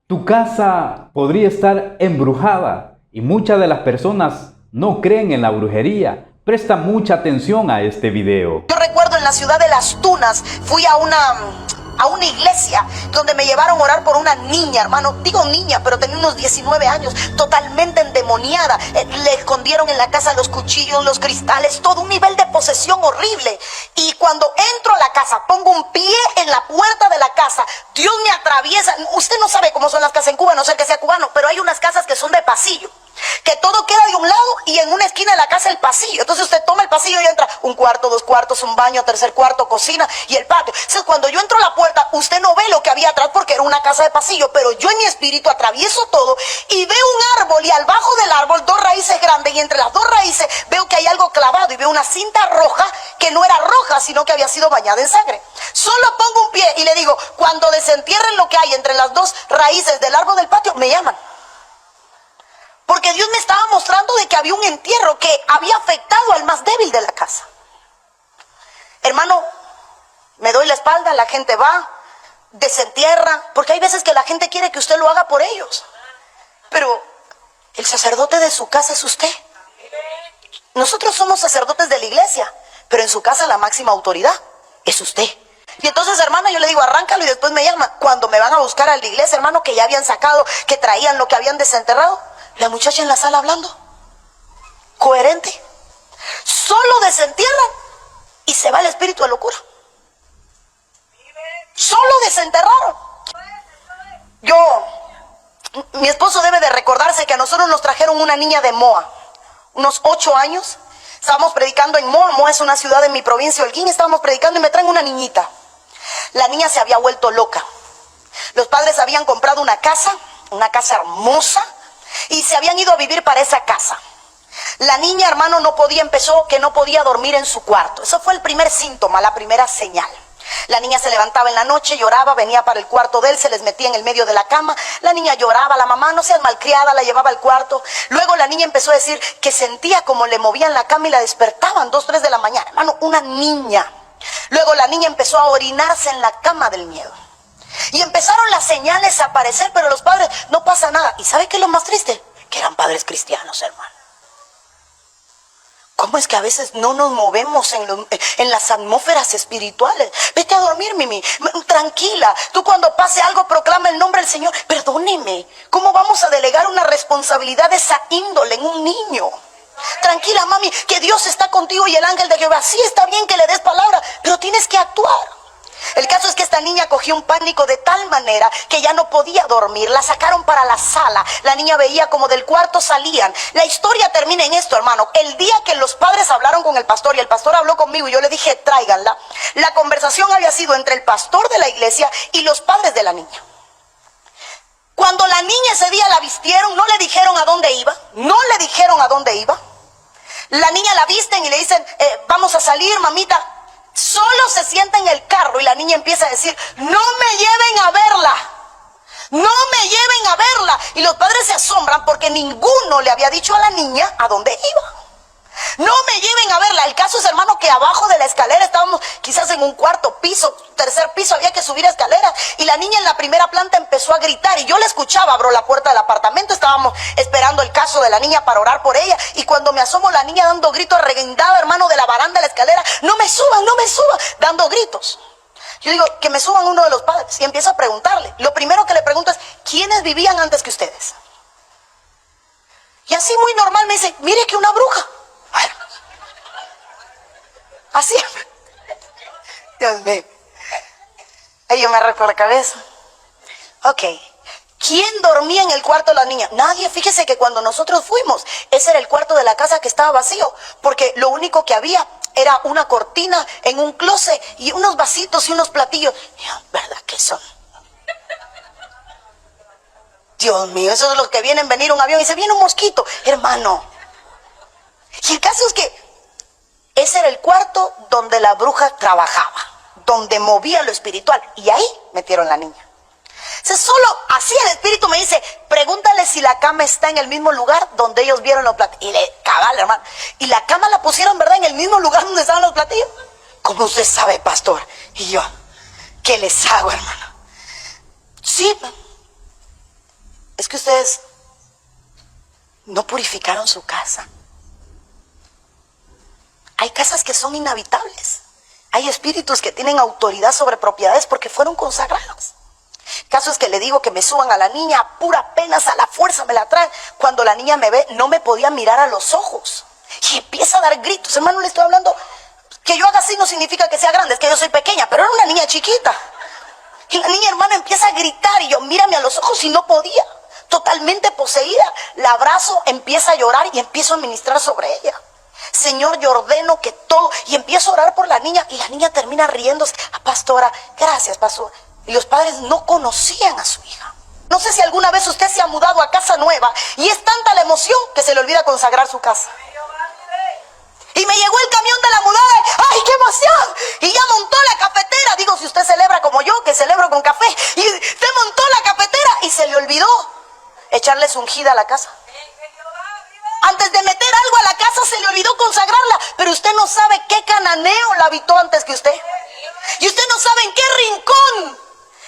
Tu casa podría estar embrujada y muchas de las personas no creen en la brujería. Presta mucha atención a este video. Yo recuerdo en la ciudad de Las Tunas, fui a una iglesia donde me llevaron a orar por una niña, hermano. Digo niña, pero tenía unos 19 años, totalmente endemoniada. Le escondieron en la casa los cuchillos, los cristales, todo un nivel de posesión horrible. Y cuando entro a la casa, pongo un pie en la puerta de la casa, Dios me atraviesa. Usted no sabe cómo son las casas en Cuba, no sé que sea cubano, pero hay unas casas que son de pasillo, que todo queda de un lado y en una esquina de la casa el pasillo. Entonces usted toma el pasillo y entra un cuarto, dos cuartos, un baño, tercer cuarto, cocina y el patio. Entonces cuando yo entro a la puerta, usted no ve lo que había atrás porque era una casa de pasillo, pero yo en mi espíritu atravieso todo y veo un árbol y al bajo del árbol dos raíces grandes y entre las dos raíces veo que hay algo clavado y veo una cinta roja que no era roja sino que había sido bañada en sangre. Solo pongo un pie y le digo, cuando desentierren lo que hay entre las dos raíces del árbol del patio, me llaman. Porque Dios me estaba mostrando de que había un entierro que había afectado al más débil de la casa. Hermano, me doy la espalda, la gente va, desentierra, porque hay veces que la gente quiere que usted lo haga por ellos. Pero el sacerdote de su casa es usted. Nosotros somos sacerdotes de la iglesia, pero en su casa la máxima autoridad es usted. Y entonces, hermano, yo le digo, arráncalo y después me llama. Cuando me van a buscar a la iglesia, hermano, que ya habían sacado, que traían lo que habían desenterrado, la muchacha en la sala hablando, coherente. Solo desentierran y se va el espíritu de locura. Solo desenterraron. Mi esposo debe de recordarse que a nosotros nos trajeron una niña de Moa, unos 8 años. Estábamos predicando en Moa. Moa es una ciudad en mi provincia, Holguín. Estábamos predicando y me traen una niñita. La niña se había vuelto loca. Los padres habían comprado una casa hermosa, y se habían ido a vivir para esa casa. La niña, hermano, no podía dormir en su cuarto. Eso fue el primer síntoma, la primera señal. La niña se levantaba en la noche, lloraba, venía para el cuarto de él, se les metía en el medio de la cama. La niña lloraba, la mamá, no seas malcriada, la llevaba al cuarto. Luego la niña empezó a decir que sentía como le movían la cama y la despertaban 2, 3 de la mañana. Hermano, una niña. Luego la niña empezó a orinarse en la cama del miedo. Y empezaron las señales a aparecer, pero los padres, no pasa nada. ¿Y sabe qué es lo más triste? Que eran padres cristianos, hermano. ¿Cómo es que a veces no nos movemos en las atmósferas espirituales? Vete a dormir, Mimi, tranquila. Tú cuando pase algo proclama el nombre del Señor. Perdóneme, ¿cómo vamos a delegar una responsabilidad de esa índole en un niño? Tranquila, mami, que Dios está contigo y el ángel de Jehová. Sí, está bien que le des palabra, pero tienes que actuar. El caso es que esta niña cogió un pánico de tal manera que ya no podía dormir. La sacaron para la sala. La niña veía como del cuarto salían. La historia termina en esto, hermano. El día que los padres hablaron con el pastor y el pastor habló conmigo y yo le dije, tráiganla. La conversación había sido entre el pastor de la iglesia y los padres de la niña. Cuando la niña ese día la vistieron, no le dijeron a dónde iba. La niña la visten y le dicen, vamos a salir, mamita. Solo se sienta en el carro y la niña empieza a decir, no me lleven a verla, no me lleven a verla. Y los padres se asombran porque ninguno le había dicho a la niña a dónde iba. No me lleven a verla. El caso es, hermano, que abajo de la escalera estábamos quizás en un cuarto piso, tercer piso, había que subir escaleras. Y la niña en la primera planta empezó a gritar y yo la escuchaba. Abro la puerta del apartamento, estábamos esperando el caso de la niña para orar por ella. Y cuando me asomo, la niña dando gritos, reguindada, hermano, de la baranda de la escalera. No me suban, dando gritos. Yo digo, que me suban uno de los padres y empiezo a preguntarle. Lo primero que le pregunto es, ¿quiénes vivían antes que ustedes? Y así muy normal me dice, mire que una bruja. Así. Dios mío. Ahí yo me arranco la cabeza. Ok. ¿Quién dormía en el cuarto de la niña? Nadie. Fíjese que cuando nosotros fuimos, ese era el cuarto de la casa que estaba vacío, porque lo único que había era una cortina en un closet y unos vasitos y unos platillos. ¿Verdad que son? Dios mío, esos son los que vienen, venir un avión y se viene un mosquito, hermano. Y el caso es que ese era el cuarto donde la bruja trabajaba, donde movía lo espiritual. Y ahí metieron la niña. Solo así el espíritu me dice, pregúntale si la cama está en el mismo lugar donde ellos vieron los platillos. Y le cabal, hermano. Y la cama la pusieron, ¿verdad?, en el mismo lugar donde estaban los platillos. ¿Cómo usted sabe, pastor? Y yo, ¿qué les hago, hermano? Sí, es que ustedes no purificaron su casa. Hay casas que son inhabitables. Hay espíritus que tienen autoridad sobre propiedades porque fueron consagrados. Caso es que le digo que me suban a la niña a pura penas, a la fuerza me la traen. Cuando la niña me ve, no me podía mirar a los ojos. Y empieza a dar gritos. Hermano, le estoy hablando, que yo haga así no significa que sea grande, es que yo soy pequeña, pero era una niña chiquita. Y la niña, hermano, empieza a gritar y yo, mírame a los ojos y no podía. Totalmente poseída. La abrazo, empieza a llorar y empiezo a ministrar sobre ella. Señor, yo ordeno que todo, y empiezo a orar por la niña, y la niña termina riéndose. Pastora, gracias, pastor. Y los padres no conocían a su hija. No sé si alguna vez usted se ha mudado a casa nueva, y es tanta la emoción que se le olvida consagrar su casa. Y me llegó el camión de la mudada, ¡ay, qué emoción! Y ya montó la cafetera. Digo, si usted celebra como yo, que celebro con café. Y usted montó la cafetera y se le olvidó echarle su ungida a la casa. Antes de meter algo a la casa se le olvidó consagrarla. Pero usted no sabe qué cananeo la habitó antes que usted. Y usted no sabe en qué rincón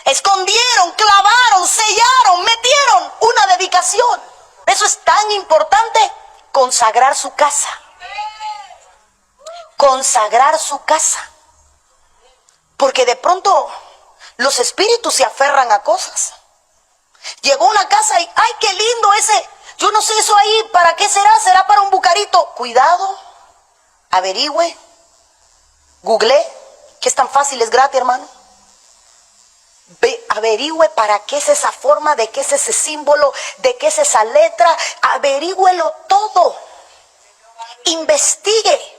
escondieron, clavaron, sellaron, metieron una dedicación. Eso es tan importante, consagrar su casa. Consagrar su casa. Porque de pronto los espíritus se aferran a cosas. Llegó a una casa y, ¡ay, qué lindo ese! Yo no sé eso ahí, ¿para qué será? ¿Será para un bucarito? Cuidado, averigüe, google, que es tan fácil, es gratis, hermano. Averigüe para qué es esa forma, de qué es ese símbolo, de qué es esa letra. Averígüelo todo. Investigue.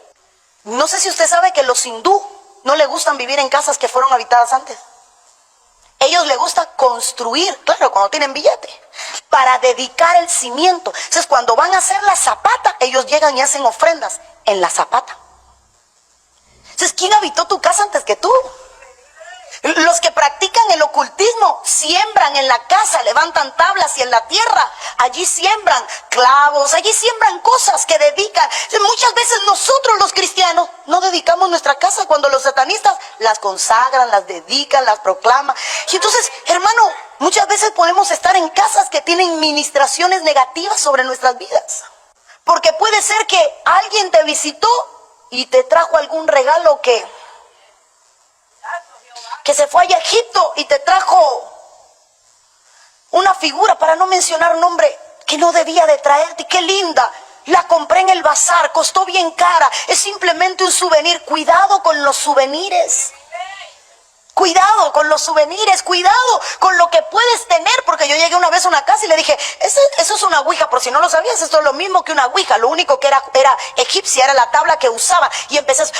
No sé si usted sabe que los hindú no le gustan vivir en casas que fueron habitadas antes. Ellos les gusta construir, claro, cuando tienen billete, para dedicar el cimiento. Entonces, cuando van a hacer la zapata, ellos llegan y hacen ofrendas en la zapata. Entonces, ¿quién habitó tu casa antes que tú? Los que practican el ocultismo siembran en la casa, levantan tablas y en la tierra, allí siembran clavos, allí siembran cosas que dedican. Muchas veces nosotros los cristianos no dedicamos nuestra casa cuando los satanistas las consagran, las dedican, las proclaman. Y entonces, hermano, muchas veces podemos estar en casas que tienen ministraciones negativas sobre nuestras vidas. Porque puede ser que alguien te visitó y te trajo algún regalo que se fue a Egipto y te trajo una figura, para no mencionar nombre, que no debía de traerte. ¡Qué linda! La compré en el bazar, costó bien cara, es simplemente un souvenir. Cuidado con los souvenirs. Cuidado con los souvenirs, cuidado con lo que puedes tener, porque yo llegué una vez a una casa y le dije, eso es una ouija, por si no lo sabías, esto es lo mismo que una ouija, lo único que era egipcia, era la tabla que usaba. Y empecé,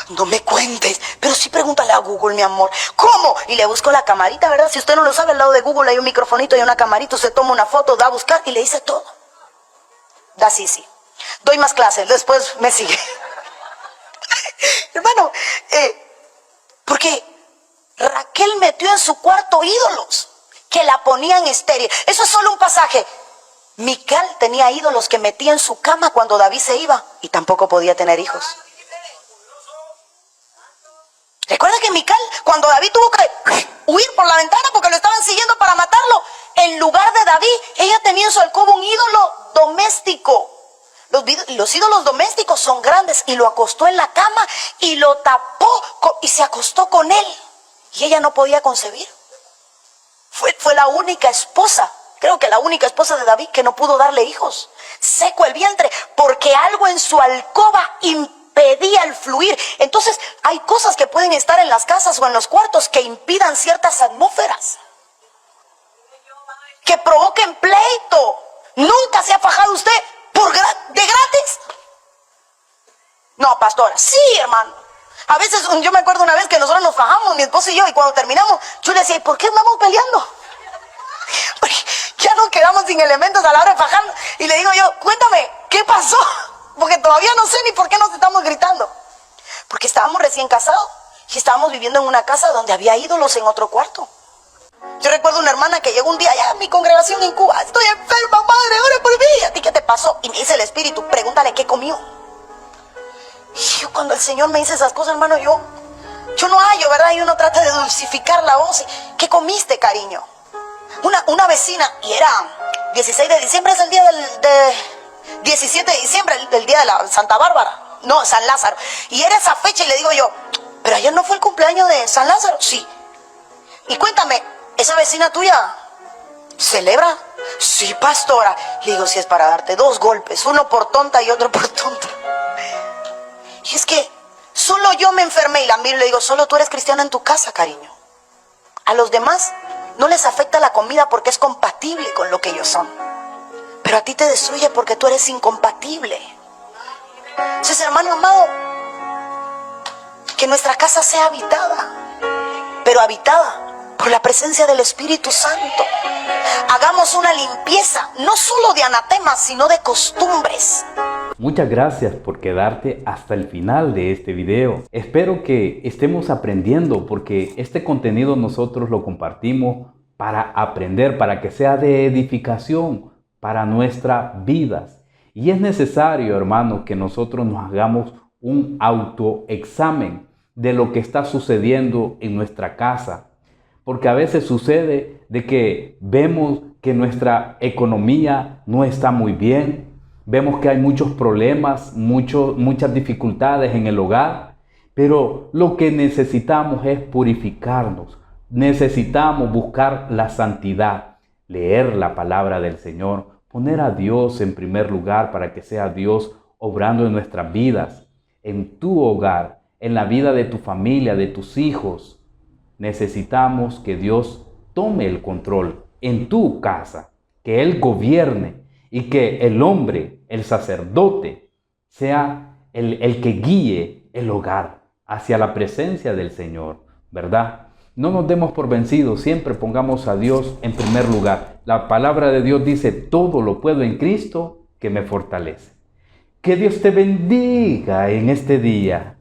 no me cuentes, pero sí pregúntale a Google, mi amor, ¿cómo? Y le busco la camarita, ¿verdad? Si usted no lo sabe, al lado de Google hay un microfonito y una camarita, usted toma una foto, da a buscar y le dice todo. Da sí. Doy más clases, después me sigue. Hermano, porque Raquel metió en su cuarto ídolos que la ponían estéril. Eso es solo un pasaje. Mical tenía ídolos que metía en su cama cuando David se iba y tampoco podía tener hijos. Recuerda que Mical, cuando David tuvo que huir por la ventana porque lo estaban siguiendo para matarlo, en lugar de David, ella tenía en su alcoba un ídolo doméstico. Los ídolos domésticos son grandes, y lo acostó en la cama y lo tapó y se acostó con él. Y ella no podía concebir. Fue la única esposa, creo que la única esposa de David, que no pudo darle hijos. Seco el vientre, porque algo en su alcoba impedía el fluir. Entonces, hay cosas que pueden estar en las casas o en los cuartos que impidan ciertas atmósferas, que provoquen pleito. ¿Nunca se ha fajado usted de gratis? No, pastora, sí, hermano. A veces, yo me acuerdo una vez que nosotros nos fajamos, mi esposo y yo, y cuando terminamos, yo le decía, ¿y por qué andamos peleando? Porque ya nos quedamos sin elementos a la hora de fajarnos. Y le digo yo, cuéntame, ¿qué pasó? Porque todavía no sé ni por qué nos estamos gritando. Porque estábamos recién casados y estábamos viviendo en una casa donde había ídolos en otro cuarto. Yo recuerdo una hermana que llegó un día allá a mi congregación en Cuba. Estoy enferma, madre, ore por mí. ¿A ti qué te pasó? Y me dice el espíritu, pregúntale qué comió. Y yo, cuando el Señor me dice esas cosas, hermano, yo no hallo, ¿verdad? Y uno trata de dulcificar la voz. ¿Qué comiste, cariño? Una vecina, y era 16 de diciembre es el día de 17 de diciembre, el día de la Santa Bárbara. No, San Lázaro. Y era esa fecha y le digo yo, pero ayer no fue el cumpleaños de San Lázaro. Sí. Y cuéntame, ¿esa vecina tuya celebra? Sí, pastora. Le digo, si es para darte 2 golpes, uno por tonta y otro por tonta. Y es que solo yo me enfermé y la miro y le digo, solo tú eres cristiana en tu casa, cariño. A los demás no les afecta la comida porque es compatible con lo que ellos son. Pero a ti te destruye porque tú eres incompatible. Entonces, hermano amado, que nuestra casa sea habitada, pero habitada por la presencia del Espíritu Santo. Hagamos una limpieza, no solo de anatemas, sino de costumbres. Muchas gracias por quedarte hasta el final de este video. Espero que estemos aprendiendo porque este contenido nosotros lo compartimos para aprender, para que sea de edificación para nuestras vidas. Y es necesario, hermano, que nosotros nos hagamos un autoexamen de lo que está sucediendo en nuestra casa. Porque a veces sucede de que vemos que nuestra economía no está muy bien. Vemos que hay muchos problemas, muchas dificultades en el hogar, pero lo que necesitamos es purificarnos. Necesitamos buscar la santidad, leer la palabra del Señor, poner a Dios en primer lugar para que sea Dios obrando en nuestras vidas, en tu hogar, en la vida de tu familia, de tus hijos. Necesitamos que Dios tome el control en tu casa, que Él gobierne. Y que el hombre, el sacerdote, sea el que guíe el hogar hacia la presencia del Señor, ¿verdad? No nos demos por vencidos, siempre pongamos a Dios en primer lugar. La palabra de Dios dice, todo lo puedo en Cristo que me fortalece. Que Dios te bendiga en este día.